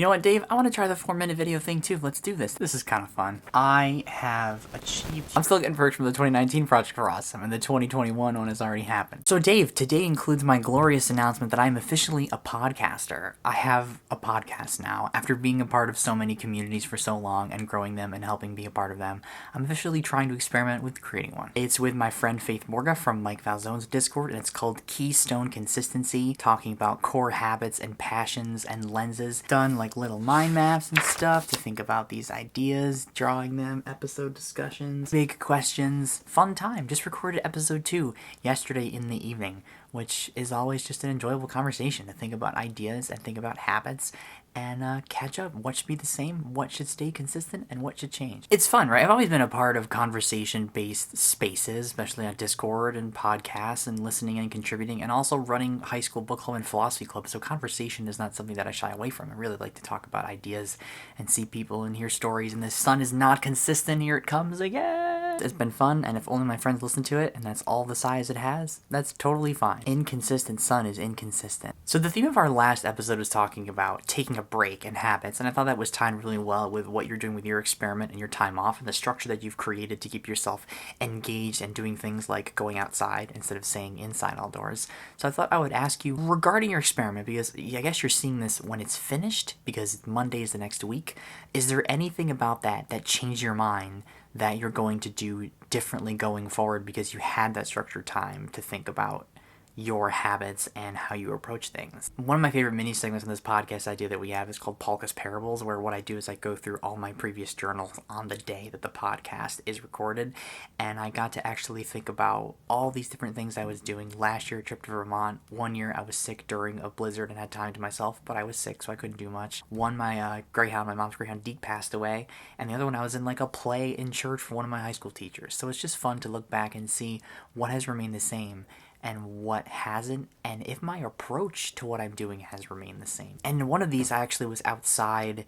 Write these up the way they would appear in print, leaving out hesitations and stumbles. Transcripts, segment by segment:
You know what, Dave? I want to try the 4-minute video thing too. Let's do this. This is kind of fun. I have achieved... I'm still getting perks from the 2019 Project for Awesome, and the 2021 one has already happened. So Dave, today includes my glorious announcement that I'm officially a podcaster. I have a podcast now. After being a part of so many communities for so long and growing them and helping be a part of them, I'm officially trying to experiment with creating one. It's with my friend Faith Morga from Mike Valzone's Discord, and it's called Keystone Consistency, talking about core habits and passions and lenses, done like little mind maps and stuff to think about these ideas, drawing them, episode discussions, big questions, fun time. Just recorded episode 2 yesterday in the evening, which is always just an enjoyable conversation to think about ideas and think about habits and catch up. What should be the same, what should stay consistent, and what should change. It's fun, right? I've always been a part of conversation-based spaces, especially on Discord and podcasts and listening and contributing, and also running high school book club and philosophy club. So conversation is not something that I shy away from. I really like to talk about ideas and see people and hear stories, and the sun is not consistent. Here it comes again. It's been fun, and if only my friends listen to it, and that's all the size it has, that's totally fine. Inconsistent sun is inconsistent. So the theme of our last episode was talking about taking a break and habits, and I thought that was timed really well with what you're doing with your experiment and your time off and the structure that you've created to keep yourself engaged and doing things like going outside instead of staying inside all doors. So I thought I would ask you regarding your experiment, because I guess you're seeing this when it's finished, because Monday is the next week. Is there anything about that changed your mind that you're going to do differently going forward because you had that structured time to think about your habits and how you approach things? One of my favorite mini segments on this podcast idea that we have is called Polka's Parables, where what I do is I go through all my previous journals on the day that the podcast is recorded, and I got to actually think about all these different things I was doing. Last year, a trip to Vermont. One year, I was sick during a blizzard and had time to myself, but I was sick, so I couldn't do much. One, my mom's Greyhound Deke passed away, and the other one, I was in like a play in church for one of my high school teachers. So it's just fun to look back and see what has remained the same and what hasn't, and if my approach to what I'm doing has remained the same. And one of these, I actually was outside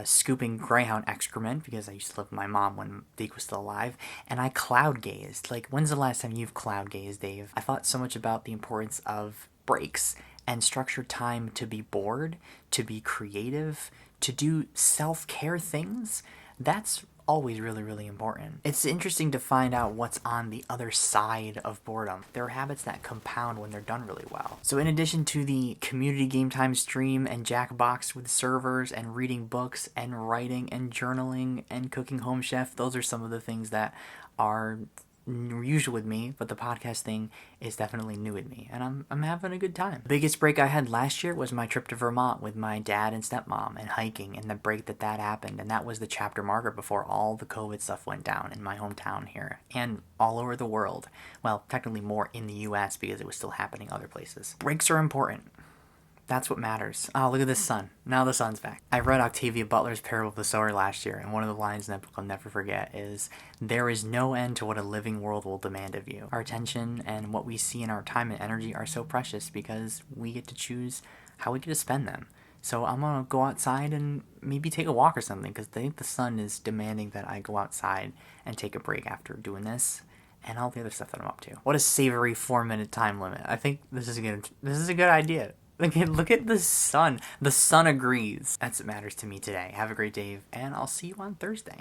scooping greyhound excrement, because I used to live with my mom when Deke was still alive, and I cloud gazed. Like, when's the last time you've cloud gazed, Dave? I thought so much about the importance of breaks and structured time to be bored, to be creative, to do self-care things. That's always really, really important. It's interesting to find out what's on the other side of boredom. There are habits that compound when they're done really well. So in addition to the community game time stream and Jackbox with servers and reading books and writing and journaling and cooking Home Chef, those are some of the things that are usual with me, but the podcast thing is definitely new with me, and I'm having a good time. The biggest break I had last year was my trip to Vermont with my dad and stepmom and hiking, and the break that happened, and that was the chapter marker before all the COVID stuff went down in my hometown here and all over the world. Well, technically more in the US because it was still happening other places. Breaks are important. That's what matters. Oh, look at this sun. Now the sun's back. I read Octavia Butler's Parable of the Sower last year, and one of the lines in that book I'll never forget is, "There is no end to what a living world will demand of you." Our attention and what we see in our time and energy are so precious because we get to choose how we get to spend them. So I'm going to go outside and maybe take a walk or something, because I think the sun is demanding that I go outside and take a break after doing this and all the other stuff that I'm up to. What a savory 4-minute time limit. I think this is a good idea. Look at the sun. The sun agrees. That's what matters to me today. Have a great day, and I'll see you on Thursday.